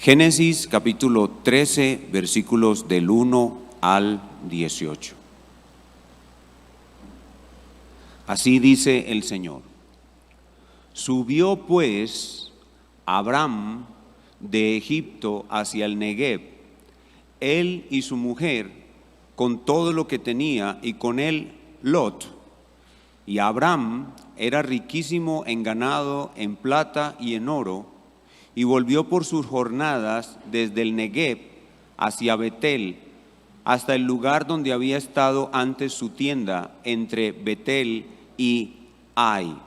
Génesis capítulo 13, versículos del 1 al 18. Así dice el Señor. Subió pues Abram de Egipto hacia el Negev, él y su mujer, con todo lo que tenía, y con él Lot. Y Abram era riquísimo en ganado, en plata y en oro, y volvió por sus jornadas desde el Negev hacia Betel, hasta el lugar donde había estado antes su tienda, entre Betel y Ai,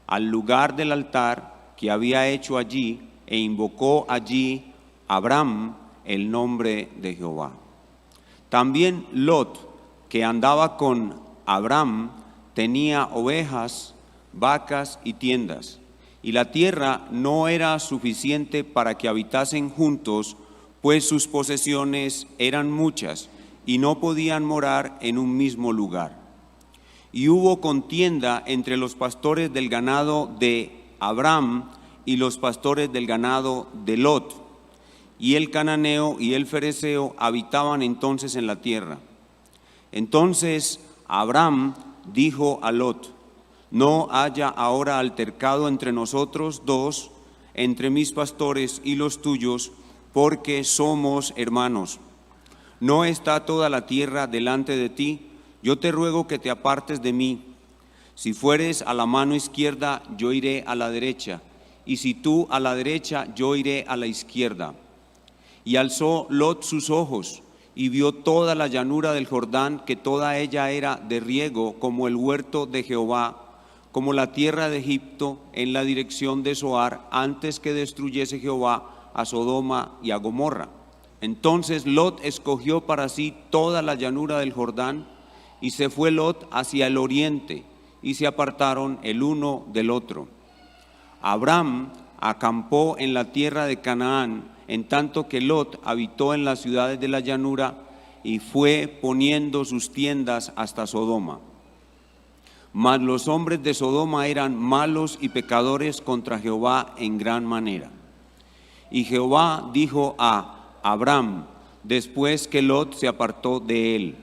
al lugar del altar que había hecho allí, e invocó allí Abram el nombre de Jehová. También Lot, que andaba con Abram, tenía ovejas, vacas y tiendas, y la tierra no era suficiente para que habitasen juntos, pues sus posesiones eran muchas y no podían morar en un mismo lugar. Y hubo contienda entre los pastores del ganado de Abram y los pastores del ganado de Lot, y el cananeo y el fereceo habitaban entonces en la tierra. Entonces Abram dijo a Lot: no haya ahora altercado entre nosotros dos, entre mis pastores y los tuyos, porque somos hermanos. ¿No está toda la tierra delante de ti? Yo te ruego que te apartes de mí. Si fueres a la mano izquierda, yo iré a la derecha, y si tú a la derecha, yo iré a la izquierda. Y alzó Lot sus ojos, y vio toda la llanura del Jordán, que toda ella era de riego, como el huerto de Jehová, como la tierra de Egipto, en la dirección de Zoar, antes que destruyese Jehová a Sodoma y a Gomorra. Entonces Lot escogió para sí toda la llanura del Jordán, y se fue Lot hacia el oriente, y se apartaron el uno del otro. Abram acampó en la tierra de Canaán, en tanto que Lot habitó en las ciudades de la llanura, y fue poniendo sus tiendas hasta Sodoma. Mas los hombres de Sodoma eran malos y pecadores contra Jehová en gran manera. Y Jehová dijo a Abram, después que Lot se apartó de él: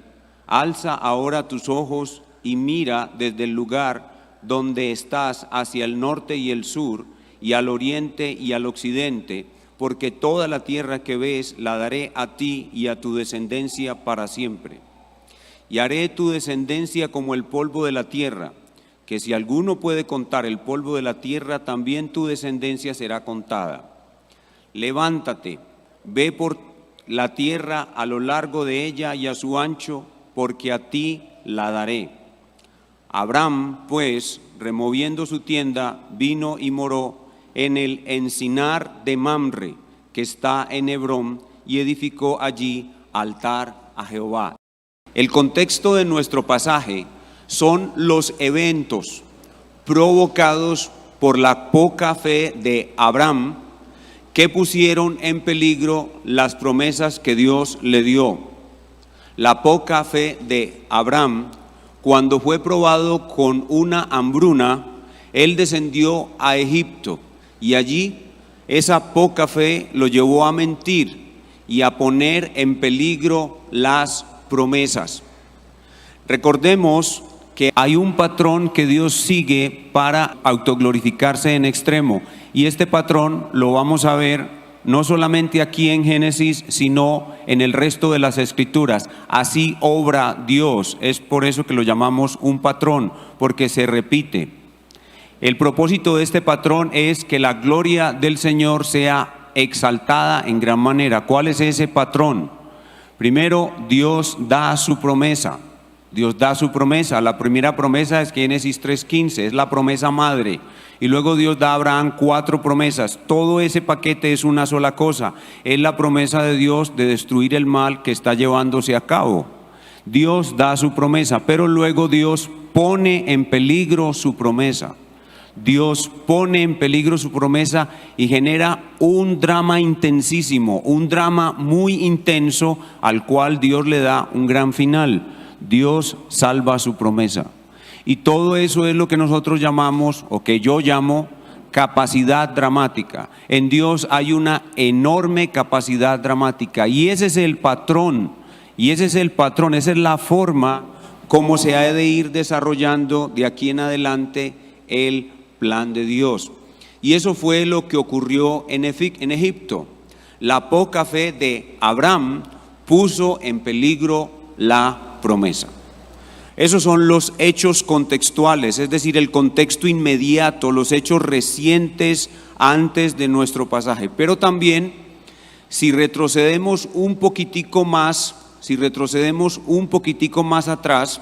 alza ahora tus ojos y mira desde el lugar donde estás hacia el norte y el sur, y al oriente y al occidente, porque toda la tierra que ves la daré a ti y a tu descendencia para siempre. Y haré tu descendencia como el polvo de la tierra, que si alguno puede contar el polvo de la tierra, también tu descendencia será contada. Levántate, ve por la tierra a lo largo de ella y a su ancho, porque a ti la daré. Abram, pues, removiendo su tienda, vino y moró en el encinar de Mamre, que está en Hebrón, y edificó allí altar a Jehová. El contexto de nuestro pasaje son los eventos provocados por la poca fe de Abram, que pusieron en peligro las promesas que Dios le dio. La poca fe de Abram, cuando fue probado con una hambruna, él descendió a Egipto, y allí esa poca fe lo llevó a mentir y a poner en peligro las promesas. Recordemos que hay un patrón que Dios sigue para autoglorificarse en extremo, y este patrón lo vamos a ver no solamente aquí en Génesis, sino en el resto de las Escrituras. Así obra Dios, es por eso que lo llamamos un patrón, porque se repite. El propósito de este patrón es que la gloria del Señor sea exaltada en gran manera. ¿Cuál es ese patrón? Primero, Dios da su promesa. Dios da su promesa. La primera promesa es Génesis 3:15, es la promesa madre. Y luego Dios da a Abraham 4 promesas. Todo ese paquete es una sola cosa. Es la promesa de Dios de destruir el mal que está llevándose a cabo. Dios da su promesa, pero luego Dios pone en peligro su promesa. Dios pone en peligro su promesa y genera un drama intensísimo, un drama muy intenso al cual Dios le da un gran final. Dios salva su promesa. Y todo eso es lo que nosotros llamamos, o que yo llamo, capacidad dramática. En Dios hay una enorme capacidad dramática y ese es el patrón, esa es la forma como se ha de ir desarrollando de aquí en adelante el plan de Dios. Y eso fue lo que ocurrió en Egipto. La poca fe de Abraham puso en peligro la promesa. Esos son los hechos contextuales, es decir, el contexto inmediato, los hechos recientes antes de nuestro pasaje. Pero también, si retrocedemos un poquitico más atrás,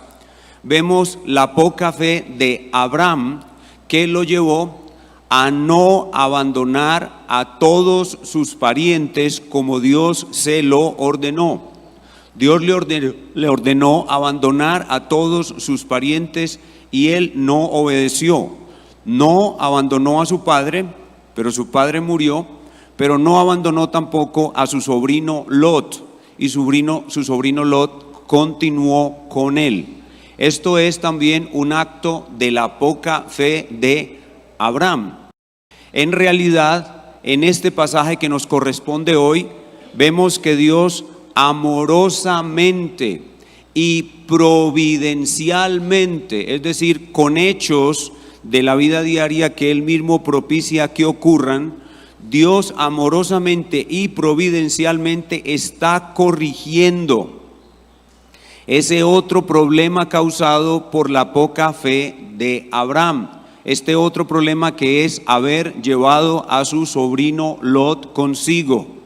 vemos la poca fe de Abraham que lo llevó a no abandonar a todos sus parientes como Dios se lo ordenó. Dios le ordenó abandonar a todos sus parientes y él no obedeció. No abandonó a su padre, pero su padre murió, pero no abandonó tampoco a su sobrino Lot, y su sobrino Lot continuó con él. Esto es también un acto de la poca fe de Abraham. En realidad, en este pasaje que nos corresponde hoy, vemos que Dios amorosamente y providencialmente, es decir, con hechos de la vida diaria que Él mismo propicia que ocurran, Dios amorosamente y providencialmente está corrigiendo ese otro problema causado por la poca fe de Abraham. Este otro problema que es haber llevado a su sobrino Lot consigo.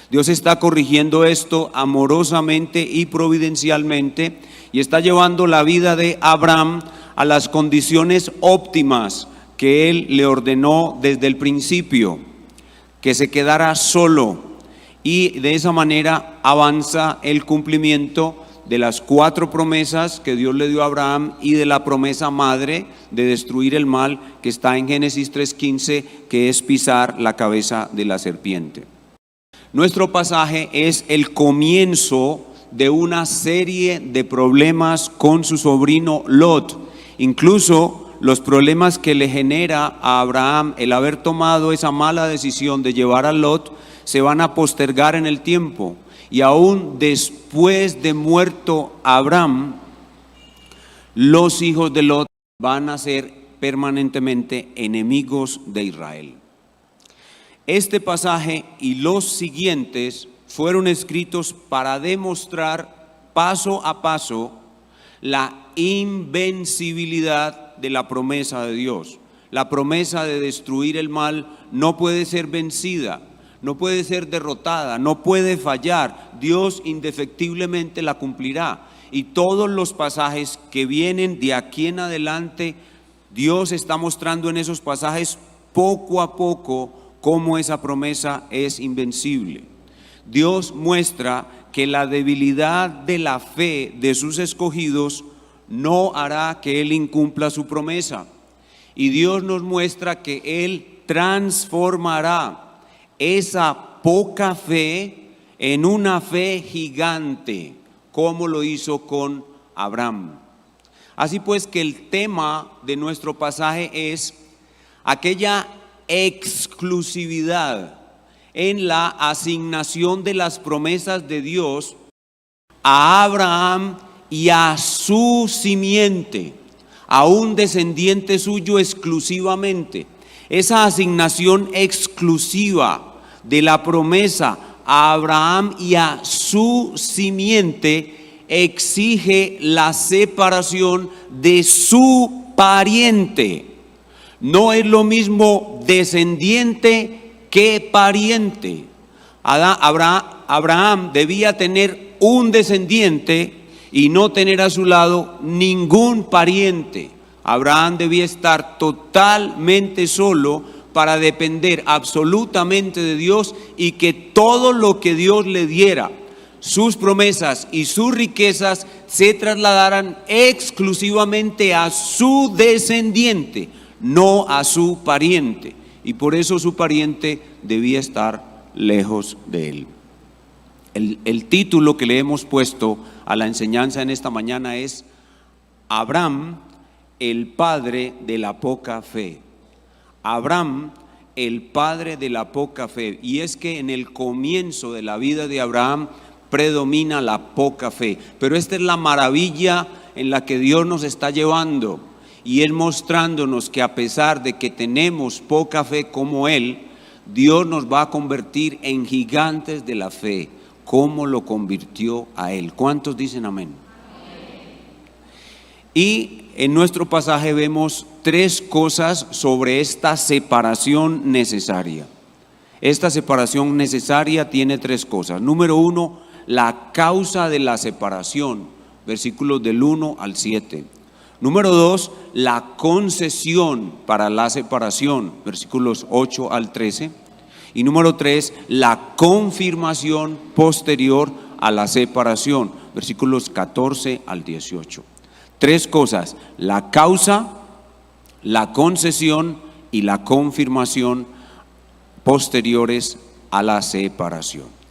Dios está corrigiendo esto amorosamente y providencialmente y está llevando la vida de Abraham a las condiciones óptimas que Él le ordenó desde el principio, que se quedara solo, y de esa manera avanza el cumplimiento de las 4 promesas que Dios le dio a Abraham y de la promesa madre de destruir el mal que está en Génesis 3:15, que es pisar la cabeza de la serpiente. Nuestro pasaje es el comienzo de una serie de problemas con su sobrino Lot. Incluso los problemas que le genera a Abraham el haber tomado esa mala decisión de llevar a Lot se van a postergar en el tiempo. Y aún después de muerto Abraham, los hijos de Lot van a ser permanentemente enemigos de Israel. Este pasaje y los siguientes fueron escritos para demostrar paso a paso la invencibilidad de la promesa de Dios. La promesa de destruir el mal no puede ser vencida, no puede ser derrotada, no puede fallar. Dios indefectiblemente la cumplirá. Y todos los pasajes que vienen de aquí en adelante, Dios está mostrando en esos pasajes poco a poco cómo esa promesa es invencible. Dios muestra que la debilidad de la fe de sus escogidos no hará que Él incumpla su promesa. Y Dios nos muestra que Él transformará esa poca fe en una fe gigante, como lo hizo con Abraham. Así pues que el tema de nuestro pasaje es aquella exclusividad en la asignación de las promesas de Dios a Abraham y a su simiente, a un descendiente suyo exclusivamente. Esa asignación exclusiva de la promesa a Abraham y a su simiente exige la separación de su pariente. No es lo mismo descendiente que pariente. Abraham debía tener un descendiente y no tener a su lado ningún pariente. Abraham debía estar totalmente solo para depender absolutamente de Dios y que todo lo que Dios le diera, sus promesas y sus riquezas, se trasladaran exclusivamente a su descendiente, no a su pariente. Y por eso su pariente debía estar lejos de él. El título que le hemos puesto a la enseñanza en esta mañana es Abraham, el padre de la poca fe. Abraham, el padre de la poca fe. Y es que en el comienzo de la vida de Abraham predomina la poca fe. Pero esta es la maravilla en la que Dios nos está llevando. Y Él mostrándonos que a pesar de que tenemos poca fe como Él, Dios nos va a convertir en gigantes de la fe, como lo convirtió a Él. ¿Cuántos dicen amén? Y en nuestro pasaje vemos tres cosas sobre esta separación necesaria. Esta separación necesaria tiene tres cosas. Número uno, la causa de la separación, versículos del 1 al 7. Número dos, la concesión para la separación, versículos 8 al 13. Y número tres, la confirmación posterior a la separación, versículos 14 al 18. Tres cosas: la causa, la concesión y la confirmación posteriores a la separación.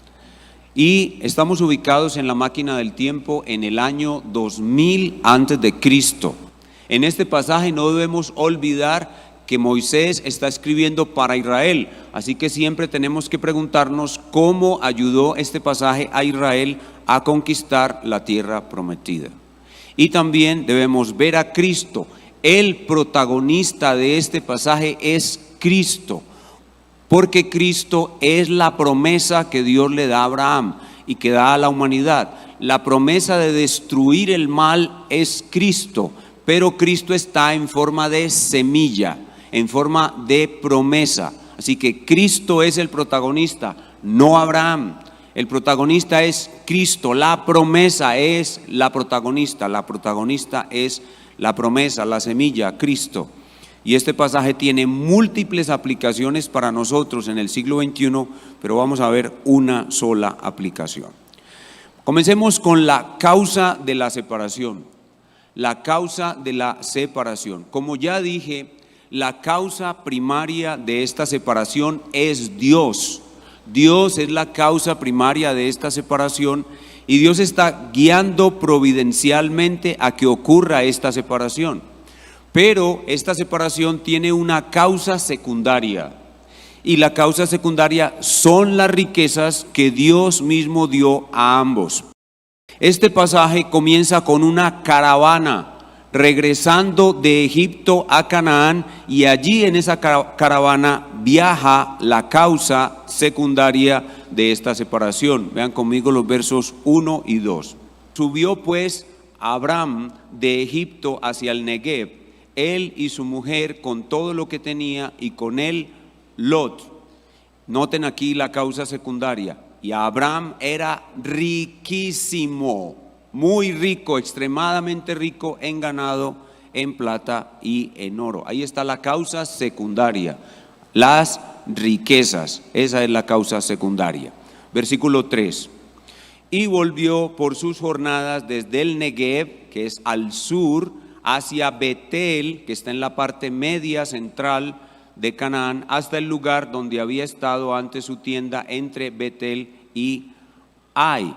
Y estamos ubicados en la máquina del tiempo en el año 2000 antes de Cristo. En este pasaje no debemos olvidar que Moisés está escribiendo para Israel, así que siempre tenemos que preguntarnos cómo ayudó este pasaje a Israel a conquistar la tierra prometida. Y también debemos ver a Cristo. El protagonista de este pasaje es Cristo, porque Cristo es la promesa que Dios le da a Abraham y que da a la humanidad. La promesa de destruir el mal es Cristo, pero Cristo está en forma de semilla, en forma de promesa. Así que Cristo es el protagonista, no Abraham. El protagonista es Cristo, la promesa es la protagonista es la promesa, la semilla, Cristo. Y este pasaje tiene múltiples aplicaciones para nosotros en el siglo XXI, pero vamos a ver una sola aplicación. Comencemos con la causa de la separación. La causa de la separación. Como ya dije, la causa primaria de esta separación es Dios. Dios es la causa primaria de esta separación y Dios está guiando providencialmente a que ocurra esta separación. Pero esta separación tiene una causa secundaria y la causa secundaria son las riquezas que Dios mismo dio a ambos. Este pasaje comienza con una caravana regresando de Egipto a Canaán y allí en esa caravana viaja la causa secundaria de esta separación. Vean conmigo los versos 1 y 2. Subió pues Abraham de Egipto hacia el Negev, él y su mujer con todo lo que tenía y con él Lot. Noten aquí la causa secundaria. Y Abraham era riquísimo, muy rico, extremadamente rico en ganado, en plata y en oro. Ahí está la causa secundaria, las riquezas. Esa es la causa secundaria. Versículo 3. Y volvió por sus jornadas desde el Negev, que es al sur, hacia Betel, que está en la parte media central de Canaán, hasta el lugar donde había estado antes su tienda entre Betel y Ai.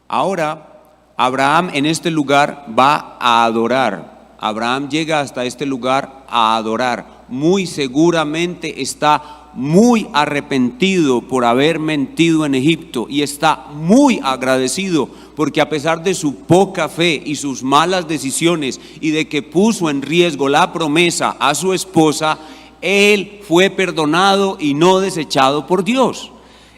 Ahora Abraham en este lugar va a adorar. Abraham llega hasta este lugar a adorar. Muy seguramente está muy arrepentido por haber mentido en Egipto y está muy agradecido porque a pesar de su poca fe y sus malas decisiones y de que puso en riesgo la promesa a su esposa, él fue perdonado y no desechado por Dios.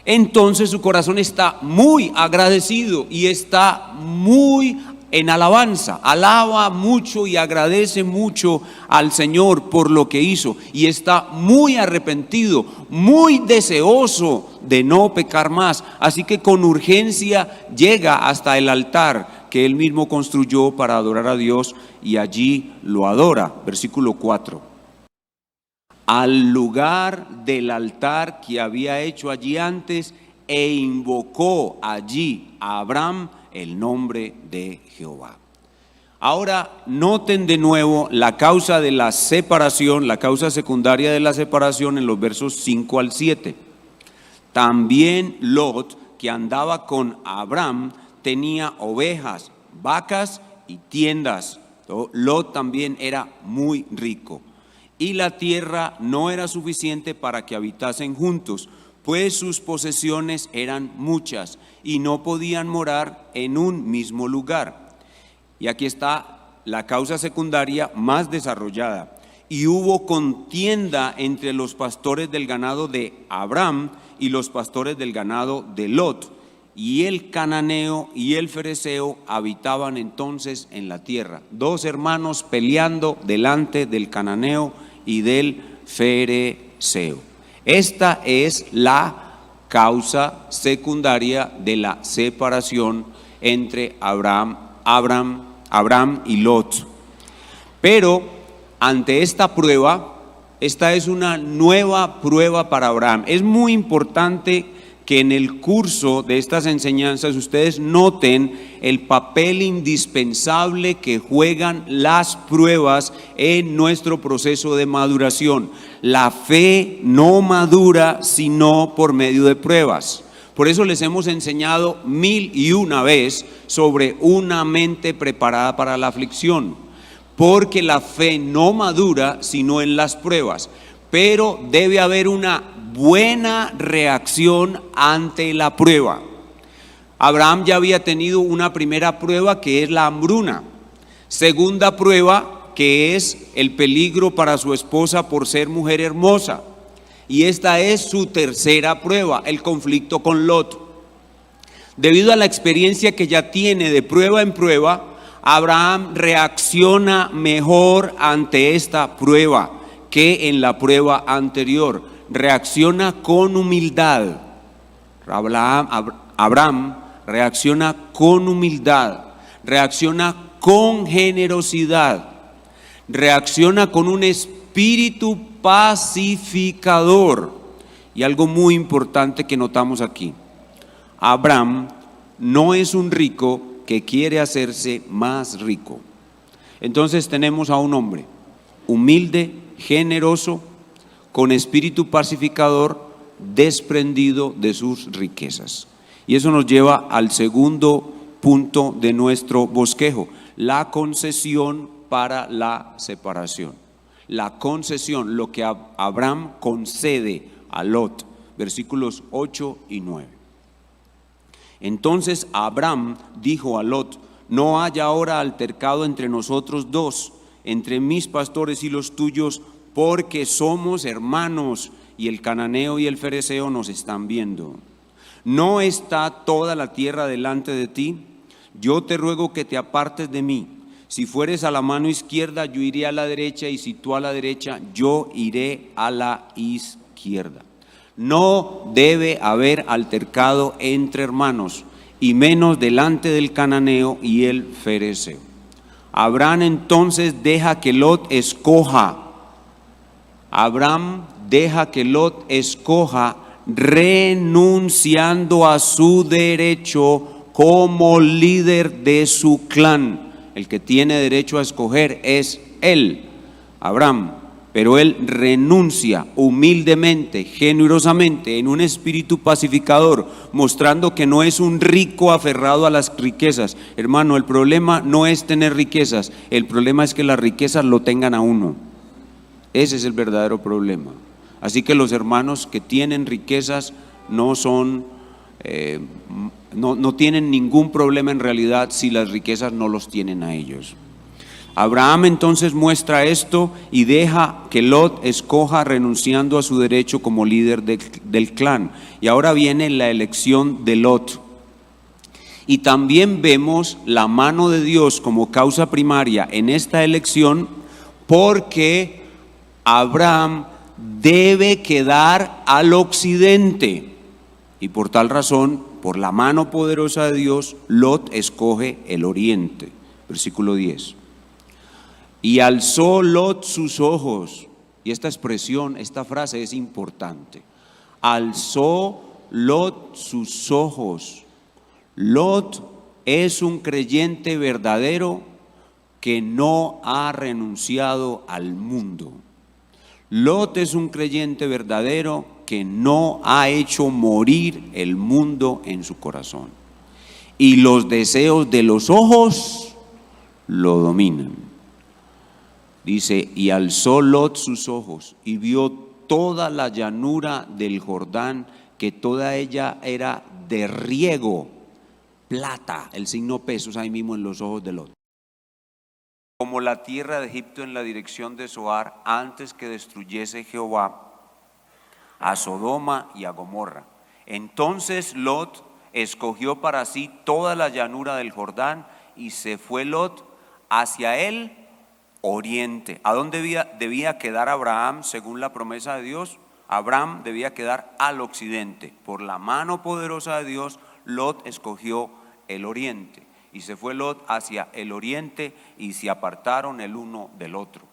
Entonces su corazón está muy agradecido y está muy en alabanza, alaba mucho y agradece mucho al Señor por lo que hizo y está muy arrepentido, muy deseoso de no pecar más. Así que con urgencia llega hasta el altar que él mismo construyó para adorar a Dios y allí lo adora. Versículo 4. Al lugar del altar que había hecho allí antes e invocó allí a Abraham el nombre de Jehová. Ahora noten de nuevo la causa de la separación, la causa secundaria de la separación en los versos 5 al 7. También Lot, que andaba con Abraham, tenía ovejas, vacas y tiendas. Lot también era muy rico. y la tierra no era suficiente para que habitasen juntos, pues sus posesiones eran muchas y no podían morar en un mismo lugar. Y aquí está la causa secundaria más desarrollada. Y hubo contienda entre los pastores del ganado de Abraham y los pastores del ganado de Lot. Y el cananeo y el fereceo habitaban entonces en la tierra. Dos hermanos peleando delante del cananeo y del fereceo. Esta es la causa secundaria de la separación entre Abraham y Lot. Pero ante esta prueba, esta es una nueva prueba para Abraham. Es muy importante que en el curso de estas enseñanzas ustedes noten el papel indispensable que juegan las pruebas en nuestro proceso de maduración. La fe no madura sino por medio de pruebas. Por eso les hemos enseñado 1001 vez sobre una mente preparada para la aflicción, porque la fe no madura sino en las pruebas, pero debe haber una buena reacción ante la prueba. Abraham ya había tenido una primera prueba, que es la hambruna. Segunda prueba, que es el peligro para su esposa por ser mujer hermosa. Y esta es su tercera prueba, el conflicto con Lot. Debido a la experiencia que ya tiene de prueba en prueba, Abraham reacciona mejor ante esta prueba que en la prueba anterior. Reacciona con humildad. Abraham reacciona con humildad, reacciona con generosidad, reacciona con un espíritu pacificador. Y algo muy importante que notamos aquí: Abraham no es un rico que quiere hacerse más rico. Entonces tenemos a un hombre humilde, generoso, con espíritu pacificador, desprendido de sus riquezas. Y eso nos lleva al segundo punto de nuestro bosquejo: la concesión para la separación. La concesión, lo que Abraham concede a Lot, versículos 8 y 9. Entonces Abraham dijo a Lot: no haya ahora altercado entre nosotros dos, entre mis pastores y los tuyos, porque somos hermanos y el cananeo y el fereceo nos están viendo. ¿No está toda la tierra delante de ti? Yo te ruego que te apartes de mí. Si fueres a la mano izquierda, yo iré a la derecha, y si tú a la derecha, yo iré a la izquierda. No debe haber altercado entre hermanos, y menos delante del cananeo y el fereceo. Abraham entonces deja que Lot escoja. Abraham deja que Lot escoja, renunciando a su derecho como líder de su clan. El que tiene derecho a escoger es él, Abraham, pero él renuncia humildemente, generosamente, en un espíritu pacificador, mostrando que no es un rico aferrado a las riquezas. Hermano, el problema no es tener riquezas, el problema es que las riquezas lo tengan a uno. Ese es el verdadero problema. Así que los hermanos que tienen riquezas no tienen ningún problema en realidad si las riquezas no los tienen a ellos. Abraham entonces muestra esto y deja que Lot escoja, renunciando a su derecho como líder del clan. Y ahora viene la elección de Lot. Y también vemos la mano de Dios como causa primaria en esta elección, porque Abraham debe quedar al occidente, y por tal razón, por la mano poderosa de Dios, Lot escoge el oriente. Versículo 10. Y alzó Lot sus ojos, y esta expresión, esta frase es importante. Alzó Lot sus ojos. Lot es un creyente verdadero que no ha renunciado al mundo. Lot es un creyente verdadero que no ha hecho morir el mundo en su corazón. Y los deseos de los ojos lo dominan. Dice, y alzó Lot sus ojos y vio toda la llanura del Jordán, que toda ella era de riego, plata, el signo pesos ahí mismo en los ojos de Lot, como la tierra de Egipto en la dirección de Zoar, antes que destruyese Jehová a Sodoma y a Gomorra. Entonces Lot escogió para sí toda la llanura del Jordán y se fue Lot hacia el oriente. ¿A dónde debía quedar Abraham según la promesa de Dios? Abraham debía quedar al occidente. Por la mano poderosa de Dios, Lot escogió el oriente. Y se fue Lot hacia el oriente y se apartaron el uno del otro.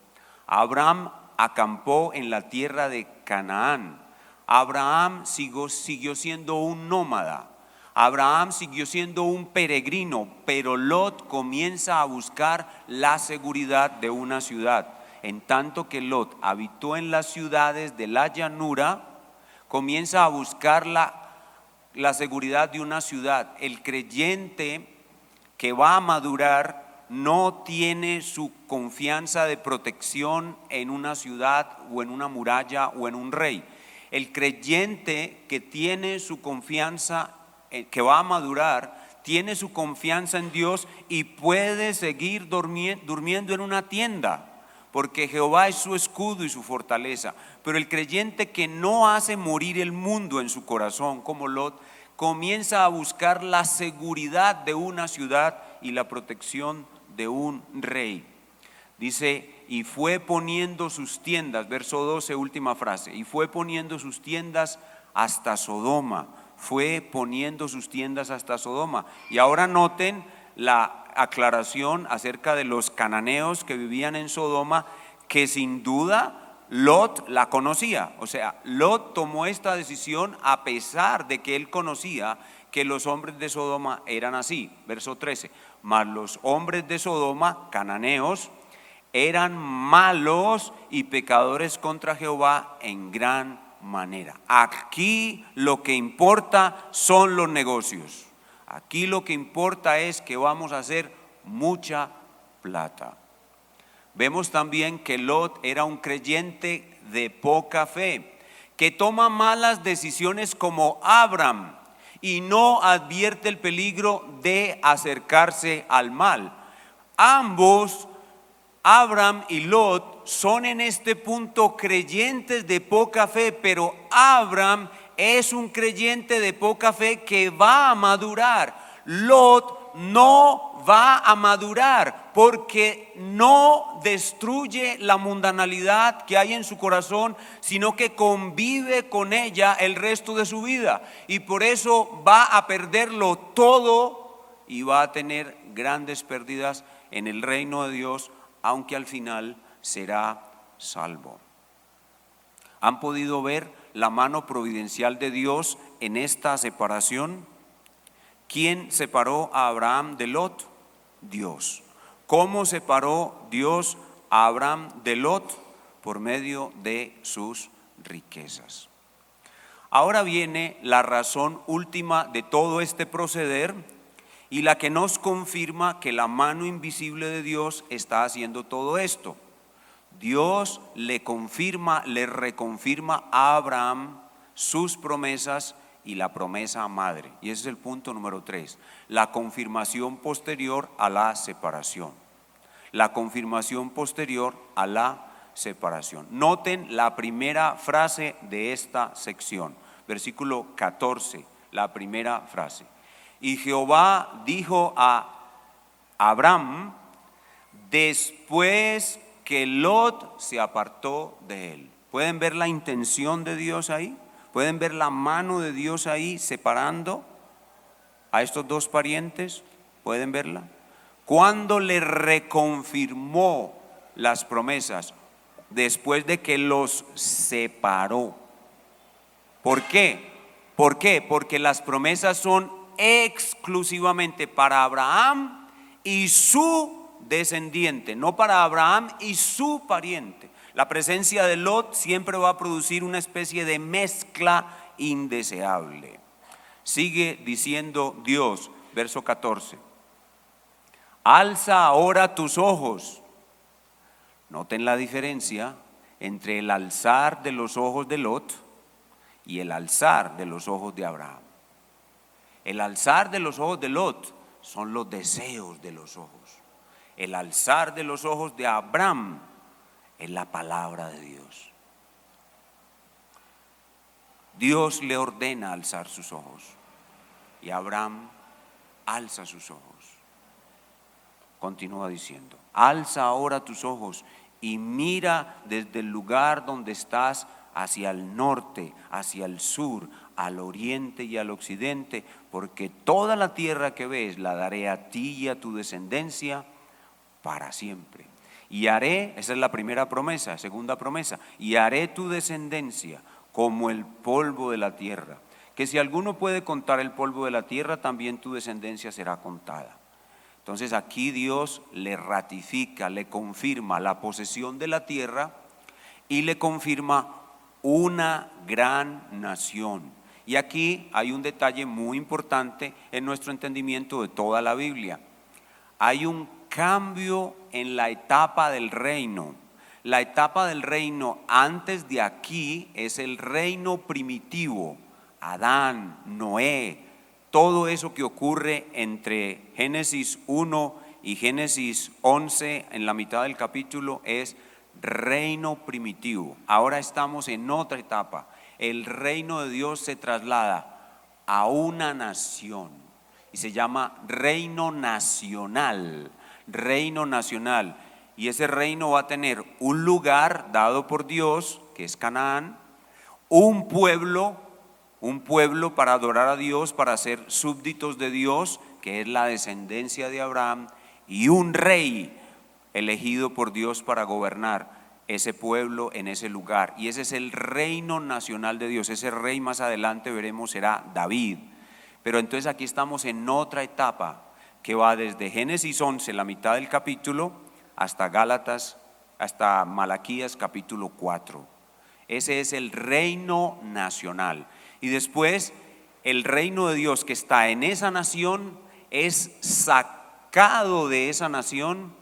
Abraham acampó en la tierra de Canaán. Abraham siguió siendo un nómada. Abraham siguió siendo un peregrino, pero Lot comienza a buscar la seguridad de una ciudad. En tanto que Lot habitó en las ciudades de la llanura, comienza a buscar la seguridad de una ciudad. El creyente que va a madurar no tiene su confianza de protección en una ciudad o en una muralla o en un rey. El creyente que tiene su confianza, que va a madurar, tiene su confianza en Dios y puede seguir durmiendo en una tienda, porque Jehová es su escudo y su fortaleza. Pero el creyente que no hace morir el mundo en su corazón, como Lot, comienza a buscar la seguridad de una ciudad y la protección de un rey. Dice, y fue poniendo sus tiendas, verso 12, última frase, y fue poniendo sus tiendas hasta Sodoma. Fue poniendo sus tiendas hasta Sodoma. Y ahora noten la aclaración acerca de los cananeos que vivían en Sodoma, que sin duda Lot la conocía. O sea, Lot tomó esta decisión a pesar de que él conocía que los hombres de Sodoma eran así. Verso 13, mas los hombres de Sodoma, cananeos, eran malos y pecadores contra Jehová en gran manera. Aquí lo que importa son los negocios. Aquí lo que importa es que vamos a hacer mucha plata. Vemos también que Lot era un creyente de poca fe, que toma malas decisiones como Abraham y no advierte el peligro de acercarse al mal. Ambos, Abraham y Lot, son en este punto creyentes de poca fe, pero Abraham es un creyente de poca fe que va a madurar. Lot no va a madurar porque no destruye la mundanalidad que hay en su corazón, sino que convive con ella el resto de su vida, y por eso va a perderlo todo y va a tener grandes pérdidas en el reino de Dios, aunque al final será salvo. ¿Han podido ver la mano providencial de Dios en esta separación? ¿Quién separó a Abraham de Lot? Dios. ¿Cómo separó Dios a Abraham de Lot? Por medio de sus riquezas. Ahora viene la razón última de todo este proceder y la que nos confirma que la mano invisible de Dios está haciendo todo esto. Dios le reconfirma a Abraham sus promesas y la promesa madre. Y ese es el punto número 3, la confirmación posterior a la separación. La confirmación posterior a la separación. Noten la primera frase de esta sección, versículo 14, la primera frase. Y Jehová dijo a Abraham después que Lot se apartó de él. ¿Pueden ver la intención de Dios ahí? ¿Pueden ver la mano de Dios ahí separando a estos dos parientes? ¿Pueden verla? Cuando le reconfirmó las promesas después de que los separó. ¿Por qué? ¿Por qué? Porque las promesas son exclusivamente para Abraham y su descendiente, no para Abraham y su pariente. La presencia de Lot siempre va a producir una especie de mezcla indeseable. Sigue diciendo Dios, verso 14. Alza ahora tus ojos, Noten la diferencia entre el alzar de los ojos de Lot y el alzar de los ojos de Abraham. El alzar de los ojos de Lot son los deseos de los ojos. El alzar de los ojos de Abraham es la palabra de Dios. Dios le ordena alzar sus ojos y Abraham alza sus ojos. Continúa diciendo: alza ahora tus ojos y mira desde el lugar donde estás hacia el norte, hacia el sur, al oriente y al occidente, porque toda la tierra que ves la daré a ti y a tu descendencia para siempre. Y haré, esa es la primera promesa. Segunda promesa: y haré tu descendencia como el polvo de la tierra, que si alguno puede contar el polvo de la tierra, también tu descendencia será contada. Entonces aquí Dios le ratifica, le confirma la posesión de la tierra y le confirma una gran nación. Y aquí hay un detalle muy importante en nuestro entendimiento de toda la Biblia. Hay un cambio en la etapa del reino. La etapa del reino antes de aquí es el reino primitivo, Adán, Noé, todo eso que ocurre entre Génesis 1 y Génesis 11 en la mitad del capítulo es reino primitivo. Ahora estamos en otra etapa. El reino de Dios se traslada a una nación y se llama reino nacional. Reino nacional. Y ese reino va a tener un lugar dado por Dios, que es Canaán, un pueblo para adorar a Dios, para ser súbditos de Dios, que es la descendencia de Abraham, y un rey elegido por Dios para gobernar ese pueblo en ese lugar. Y ese es el reino nacional de Dios. Ese rey más adelante veremos será David. Pero entonces aquí estamos en otra etapa que va desde Génesis 11, la mitad del capítulo, hasta Gálatas, hasta Malaquías capítulo 4. Ese es el reino nacional. Y después el reino de Dios que está en esa nación es sacado de esa nación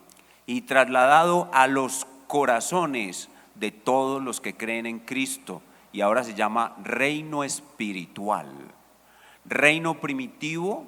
y trasladado a los corazones de todos los que creen en Cristo. Y ahora se llama reino espiritual. Reino primitivo,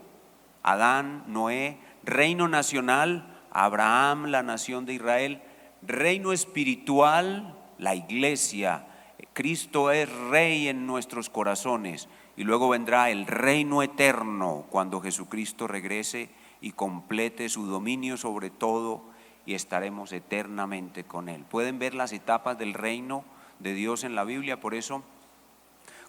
Adán, Noé. Reino nacional, Abraham, la nación de Israel. Reino espiritual, la iglesia. Cristo es rey en nuestros corazones. Y luego vendrá el reino eterno cuando Jesucristo regrese y complete su dominio sobre todo, y estaremos eternamente con Él. Pueden ver las etapas del reino de Dios en la Biblia. Por eso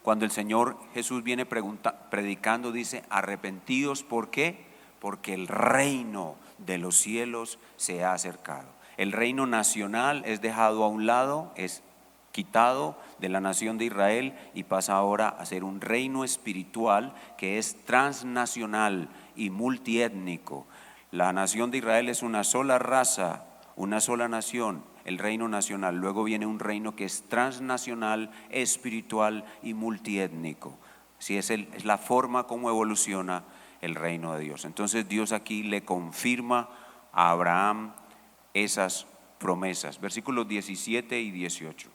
cuando el Señor Jesús viene predicando, dice: arrepentidos. ¿Por qué? Porque el reino de los cielos se ha acercado. El reino nacional es dejado a un lado, es quitado de la nación de Israel y pasa ahora a ser un reino espiritual que es transnacional y multiétnico. La nación de Israel es una sola raza, una sola nación, el reino nacional. Luego viene un reino que es transnacional, espiritual y multiétnico. Así es la forma como evoluciona el reino de Dios. Entonces Dios aquí le confirma a Abraham esas promesas. Versículos 17 y 18.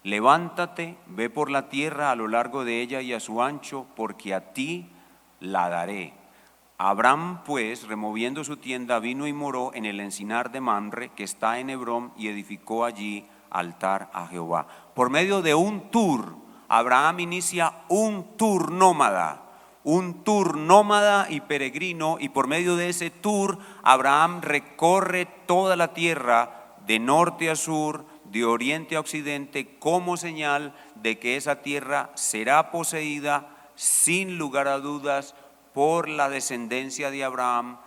Levántate, ve por la tierra a lo largo de ella y a su ancho, porque a ti la daré. Abraham pues, removiendo su tienda, vino y moró en el encinar de Mamre, que está en Hebrón, y edificó allí altar a Jehová. Por medio de un tour, Abraham inicia un tour nómada y peregrino, y por medio de ese tour, Abraham recorre toda la tierra de norte a sur, de oriente a occidente, como señal de que esa tierra será poseída sin lugar a dudas por la descendencia de Abraham,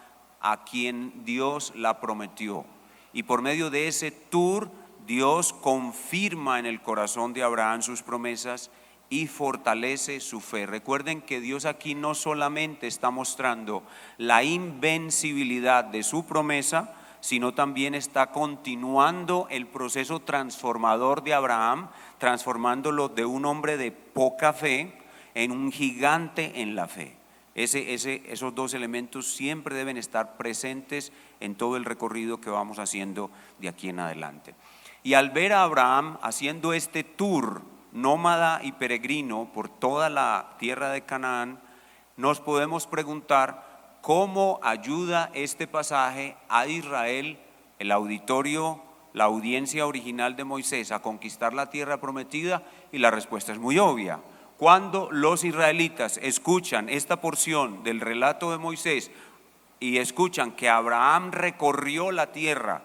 a quien Dios la prometió. Y por medio de ese tour, Dios confirma en el corazón de Abraham sus promesas y fortalece su fe. Recuerden que Dios aquí no solamente está mostrando la invencibilidad de su promesa, sino también está continuando el proceso transformador de Abraham, transformándolo de un hombre de poca fe en un gigante en la fe. Esos dos elementos siempre deben estar presentes en todo el recorrido que vamos haciendo de aquí en adelante. Y al ver a Abraham haciendo este tour nómada y peregrino por toda la tierra de Canaán, nos podemos preguntar cómo ayuda este pasaje a Israel, el auditorio, la audiencia original de Moisés, a conquistar la tierra prometida, y la respuesta es muy obvia. Cuando los israelitas escuchan esta porción del relato de Moisés y escuchan que Abraham recorrió la tierra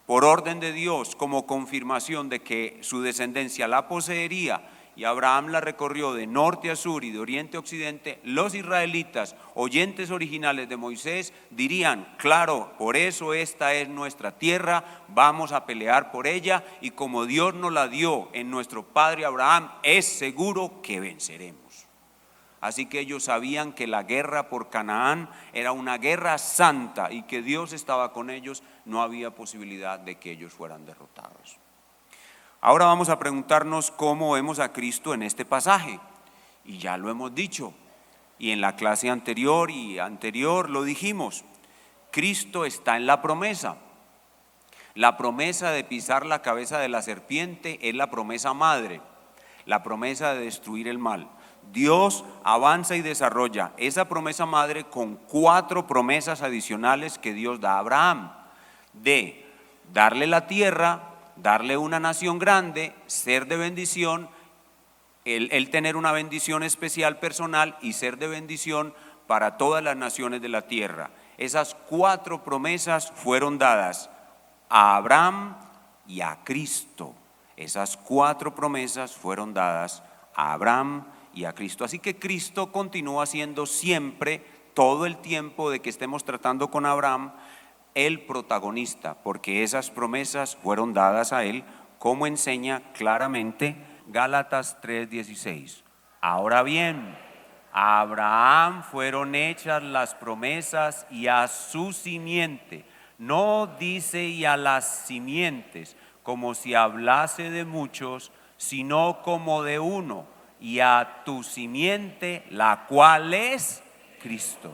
por orden de Dios como confirmación de que su descendencia la poseería, y Abraham la recorrió de norte a sur y de oriente a occidente, los israelitas, oyentes originales de Moisés, dirían: claro, por eso esta es nuestra tierra, vamos a pelear por ella, y como Dios nos la dio en nuestro padre Abraham, es seguro que venceremos. Así que ellos sabían que la guerra por Canaán era una guerra santa y que Dios estaba con ellos, no había posibilidad de que ellos fueran derrotados. Ahora vamos a preguntarnos cómo vemos a Cristo en este pasaje, y ya lo hemos dicho, y en la clase anterior lo dijimos. Cristo está en la promesa. La promesa de pisar la cabeza de la serpiente es la promesa madre, la promesa de destruir el mal. Dios avanza y desarrolla esa promesa madre con 4 promesas adicionales que Dios da a Abraham: de darle la tierra, darle una nación grande, ser de bendición, él tener una bendición especial personal y ser de bendición para todas las naciones de la tierra. Esas 4 promesas fueron dadas a Abraham y a Cristo. Esas 4 promesas fueron dadas a Abraham y a Cristo. Así que Cristo continúa siendo siempre, todo el tiempo de que estemos tratando con Abraham, el protagonista, porque esas promesas fueron dadas a él, como enseña claramente Gálatas 3:16. Ahora bien, a Abraham fueron hechas las promesas y a su simiente. No dice y a las simientes, como si hablase de muchos, sino como de uno, y a tu simiente, la cual es Cristo.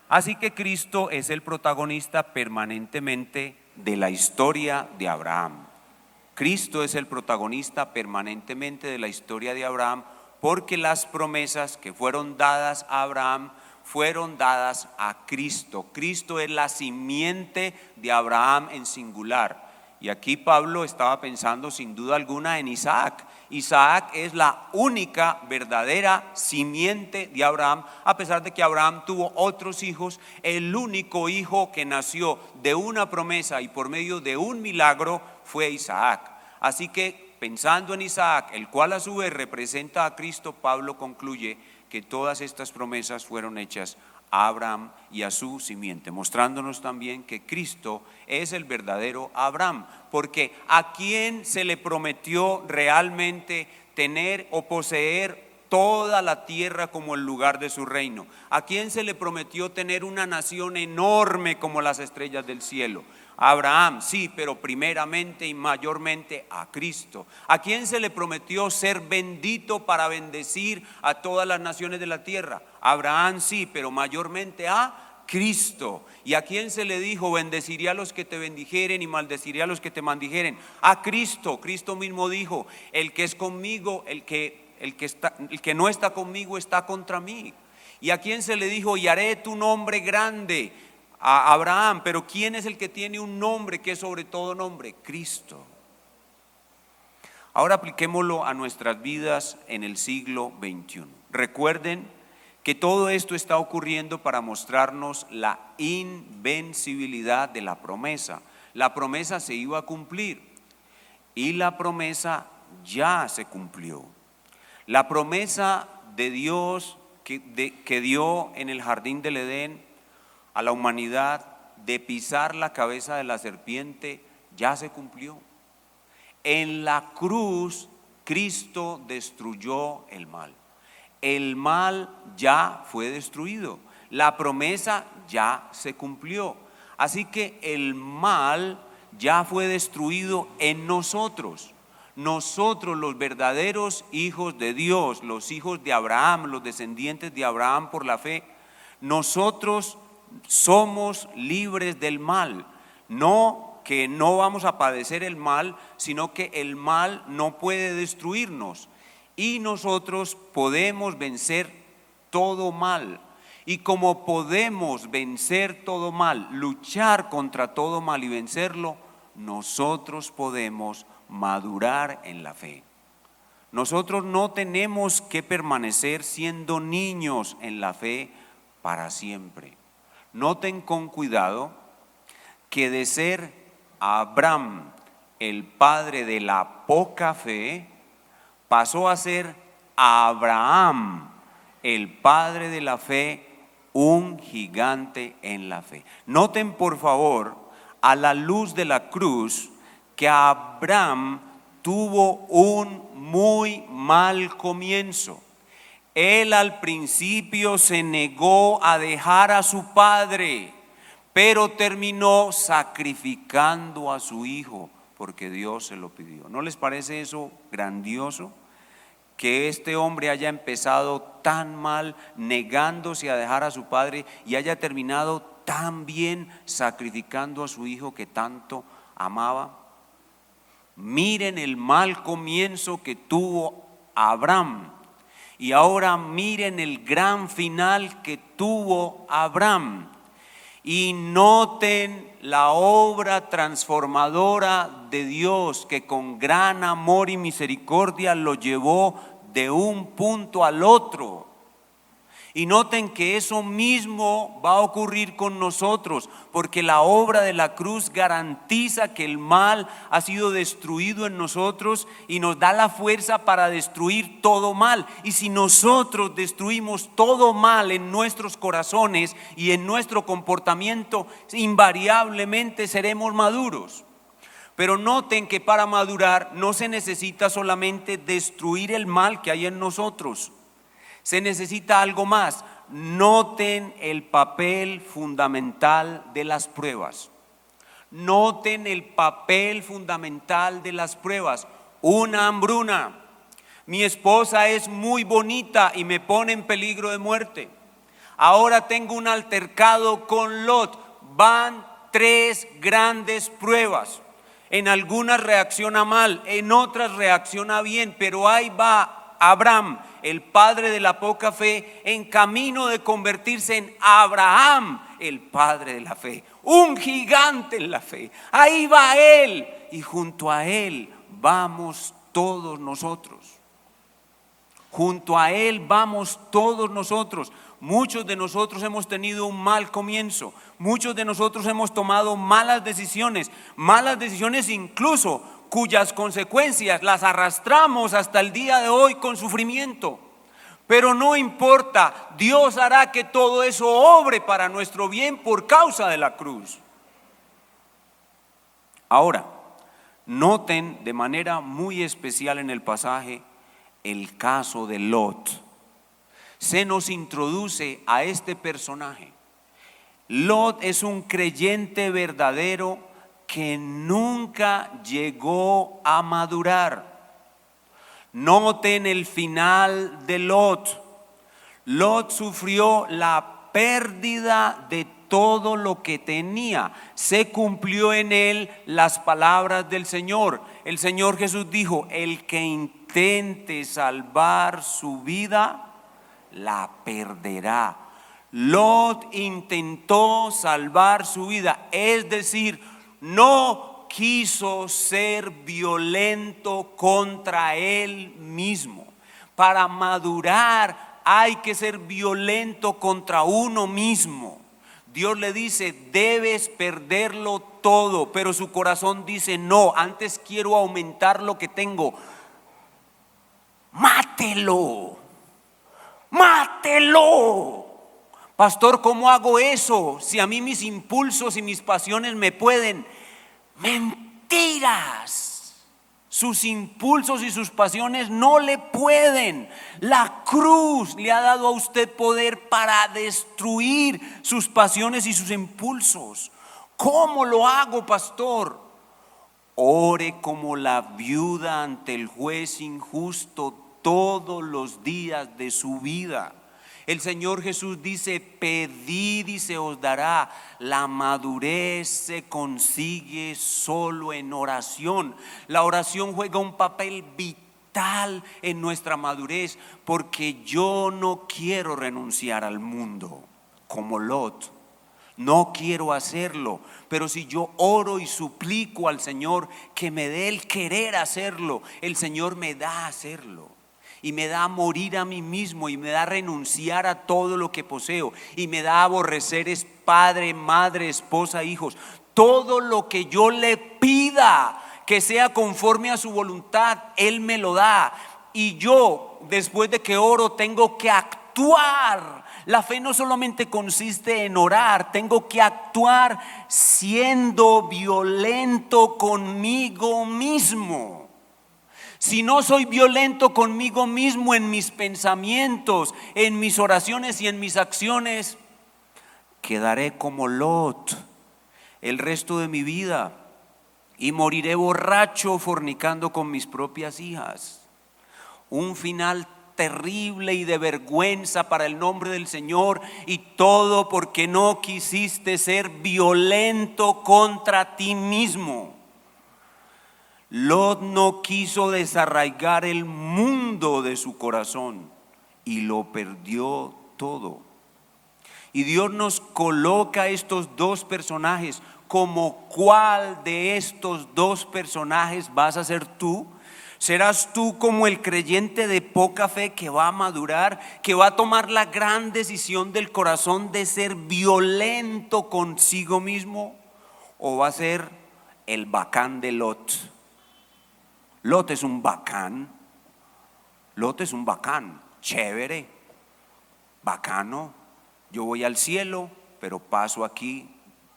Así que Cristo es el protagonista permanentemente de la historia de Abraham. Cristo es el protagonista permanentemente de la historia de Abraham, porque las promesas que fueron dadas a Abraham fueron dadas a Cristo. Cristo es la simiente de Abraham en singular. Y aquí Pablo estaba pensando sin duda alguna en Isaac. Isaac es la única verdadera simiente de Abraham, a pesar de que Abraham tuvo otros hijos. El único hijo que nació de una promesa y por medio de un milagro fue Isaac. Así que pensando en Isaac, el cual a su vez representa a Cristo, Pablo concluye que todas estas promesas fueron hechas a Abraham y a su simiente, mostrándonos también que Cristo es el verdadero Abraham, porque ¿a quién se le prometió realmente tener o poseer toda la tierra como el lugar de su reino? ¿A quién se le prometió tener una nación enorme como las estrellas del cielo? A Abraham, sí, pero primeramente y mayormente a Cristo. ¿A quién se le prometió ser bendito para bendecir a todas las naciones de la tierra? A Abraham, sí, pero mayormente a Cristo. ¿Y a quién se le dijo: bendeciré a los que te bendijeren y maldeciré a los que te maldijeren? A Cristo. Cristo mismo dijo: el que es conmigo, el que no está conmigo está contra mí. ¿Y a quién se le dijo: y haré tu nombre grande? A Abraham. Pero ¿quién es el que tiene un nombre que es sobre todo nombre? Cristo. Ahora apliquémoslo a nuestras vidas en el siglo XXI. Recuerden que todo esto está ocurriendo para mostrarnos la invencibilidad de la promesa. La promesa se iba a cumplir y la promesa ya se cumplió. La promesa de Dios que dio en el jardín del Edén a la humanidad de pisar la cabeza de la serpiente ya se cumplió. En la cruz Cristo destruyó el mal. El mal ya fue destruido. La promesa ya se cumplió. Así que el mal ya fue destruido en nosotros. nosotros los verdaderos hijos de Dios, los hijos de Abraham, los descendientes de Abraham por la fe, nosotros somos libres del mal. No que no vamos a padecer el mal, sino que el mal no puede destruirnos y nosotros podemos vencer todo mal. Y como podemos vencer todo mal, luchar contra todo mal y vencerlo, nosotros podemos madurar en la fe. Nosotros no tenemos que permanecer siendo niños en la fe para siempre. Noten con cuidado que de ser Abraham el padre de la poca fe, pasó a ser Abraham el padre de la fe, un gigante en la fe. Noten por favor, a la luz de la cruz, que Abraham tuvo un muy mal comienzo. Él al principio se negó a dejar a su padre, pero terminó sacrificando a su hijo porque Dios se lo pidió. ¿No les parece eso grandioso? Que este hombre haya empezado tan mal, negándose a dejar a su padre, y haya terminado tan bien sacrificando a su hijo que tanto amaba. Miren el mal comienzo que tuvo Abraham y ahora miren el gran final que tuvo Abraham. Y noten la obra transformadora de Dios que con gran amor y misericordia lo llevó de un punto al otro. Y noten que eso mismo va a ocurrir con nosotros, porque la obra de la cruz garantiza que el mal ha sido destruido en nosotros y nos da la fuerza para destruir todo mal. Y si nosotros destruimos todo mal en nuestros corazones y en nuestro comportamiento, invariablemente seremos maduros. Pero noten que para madurar no se necesita solamente destruir el mal que hay en nosotros. Se necesita algo más. Noten el papel fundamental de las pruebas. Noten el papel fundamental de las pruebas. Una hambruna. Mi esposa es muy bonita y me pone en peligro de muerte. Ahora tengo un altercado con Lot. Van 3 grandes pruebas. En algunas reacciona mal, en otras reacciona bien, pero ahí va Abraham, el padre de la poca fe, en camino de convertirse en Abraham, el padre de la fe, un gigante en la fe. Ahí va él y junto a él vamos todos nosotros. Junto a él vamos todos nosotros. Muchos de nosotros hemos tenido un mal comienzo. Muchos de nosotros hemos tomado malas decisiones incluso cuyas consecuencias las arrastramos hasta el día de hoy con sufrimiento. Pero no importa, Dios hará que todo eso obre para nuestro bien por causa de la cruz. Ahora, noten de manera muy especial en el pasaje el caso de Lot. Se nos introduce a este personaje. Lot es un creyente verdadero que nunca llegó a madurar. Noten el final de Lot. Lot sufrió la pérdida de todo lo que tenía. Se cumplió en él las palabras del Señor. El Señor Jesús dijo: el que intente salvar su vida, la perderá. Lot intentó salvar su vida, es decir, no quiso ser violento contra él mismo. Para madurar hay que ser violento contra uno mismo. Dios le dice: debes perderlo todo, pero su corazón dice: no, antes quiero aumentar lo que tengo. Mátelo. Mátelo. Pastor, ¿cómo hago eso? Si a mí mis impulsos y mis pasiones me pueden. Mentiras. Sus impulsos y sus pasiones no le pueden. La cruz le ha dado a usted poder para destruir sus pasiones y sus impulsos. ¿Cómo lo hago, pastor? ore como la viuda ante el juez injusto todos los días de su vida. El Señor Jesús dice: pedid y se os dará. La madurez se consigue solo en oración. La oración juega un papel vital en nuestra madurez, porque yo no quiero renunciar al mundo como Lot. No quiero hacerlo, pero si yo oro y suplico al Señor que me dé el querer hacerlo, el Señor me da a hacerlo. Y me da a morir a mí mismo, y me da a renunciar a todo lo que poseo, y me da a aborrecer es padre, madre, esposa, hijos. Todo lo que yo le pida que sea conforme a su voluntad, Él me lo da. Y yo, después de que oro, tengo que actuar. La fe no solamente consiste en orar, tengo que actuar siendo violento conmigo mismo. Si no soy violento conmigo mismo en mis pensamientos, en mis oraciones y en mis acciones, quedaré como Lot el resto de mi vida y moriré borracho fornicando con mis propias hijas. Un final terrible y de vergüenza para el nombre del Señor, y todo porque no quisiste ser violento contra ti mismo. Lot no quiso desarraigar el mundo de su corazón y lo perdió todo. Y Dios nos coloca estos dos personajes. ¿Como cuál de estos dos personajes vas a ser tú? ¿Serás tú como el creyente de poca fe que va a madurar, que va a tomar la gran decisión del corazón de ser violento consigo mismo? ¿O va a ser el bacán de Lot? Lot es un bacán. Lot es un bacán, chévere, bacano. Yo voy al cielo, pero paso aquí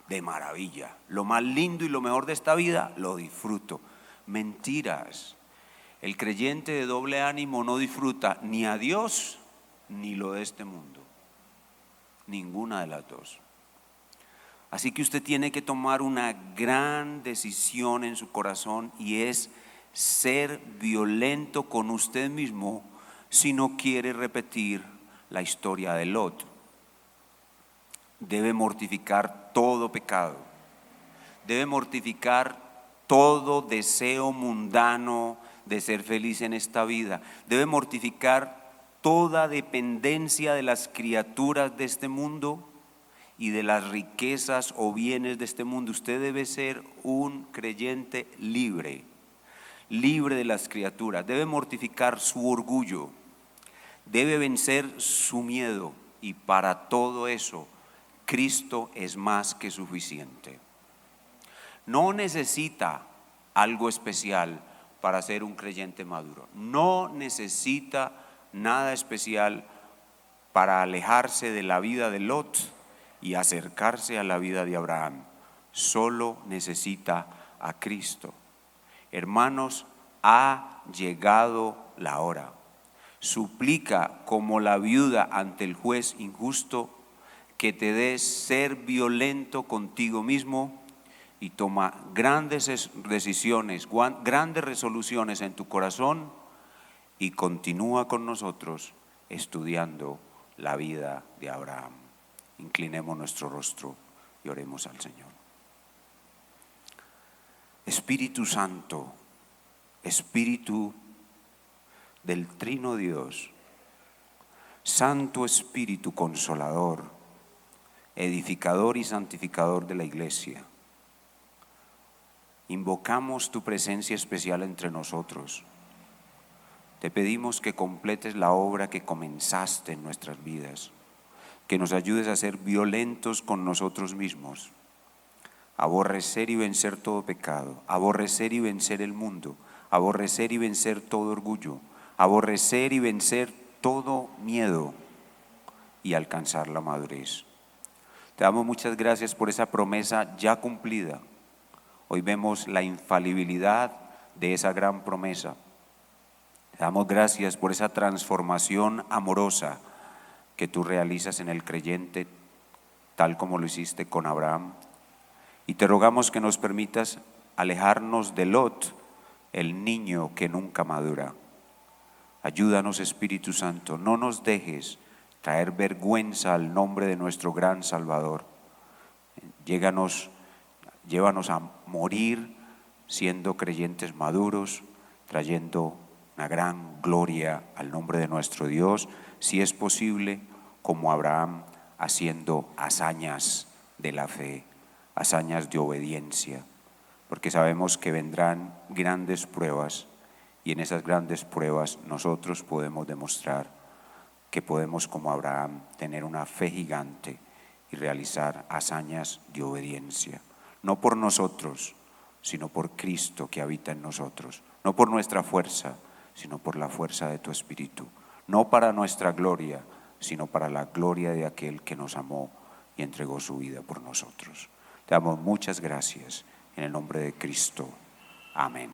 de maravilla. Lo más lindo y lo mejor de esta vida lo disfruto. Mentiras. El creyente de doble ánimo no disfruta ni a Dios ni lo de este mundo. Ninguna de las dos. Así que usted tiene que tomar una gran decisión en su corazón, y es ser violento con usted mismo si no quiere repetir la historia de Lot. Debe mortificar todo pecado, debe mortificar todo deseo mundano de ser feliz en esta vida, debe mortificar toda dependencia de las criaturas de este mundo y de las riquezas o bienes de este mundo. Usted debe ser un creyente libre de las criaturas. Debe mortificar su orgullo, debe vencer su miedo, y para todo eso Cristo es más que suficiente. No necesita algo especial para ser un creyente maduro. No necesita nada especial para alejarse de la vida de Lot y acercarse a la vida de Abraham. Solo necesita a Cristo. Hermanos, ha llegado la hora. Suplica como la viuda ante el juez injusto que te des ser violento contigo mismo, y toma grandes decisiones, grandes resoluciones en tu corazón, y continúa con nosotros estudiando la vida de Abraham. Inclinemos nuestro rostro y oremos al Señor. Espíritu Santo, Espíritu del Trino Dios, Santo Espíritu Consolador, edificador y santificador de la iglesia, invocamos tu presencia especial entre nosotros. Te pedimos que completes la obra que comenzaste en nuestras vidas, que nos ayudes a ser violentos con nosotros mismos, aborrecer y vencer todo pecado, aborrecer y vencer el mundo, aborrecer y vencer todo orgullo, aborrecer y vencer todo miedo, y alcanzar la madurez. Te damos muchas gracias por esa promesa ya cumplida. Hoy vemos la infalibilidad de esa gran promesa. Te damos gracias por esa transformación amorosa que tú realizas en el creyente, tal como lo hiciste con Abraham. Y te rogamos que nos permitas alejarnos de Lot, el niño que nunca madura. Ayúdanos, Espíritu Santo, no nos dejes traer vergüenza al nombre de nuestro gran Salvador. Llévanos a morir siendo creyentes maduros, trayendo una gran gloria al nombre de nuestro Dios, si es posible, como Abraham, haciendo hazañas de la fe, hazañas de obediencia, porque sabemos que vendrán grandes pruebas y en esas grandes pruebas nosotros podemos demostrar que podemos, como Abraham, tener una fe gigante y realizar hazañas de obediencia, no por nosotros, sino por Cristo que habita en nosotros, no por nuestra fuerza, sino por la fuerza de tu Espíritu, no para nuestra gloria, sino para la gloria de aquel que nos amó y entregó su vida por nosotros. Te damos muchas gracias en el nombre de Cristo. Amén.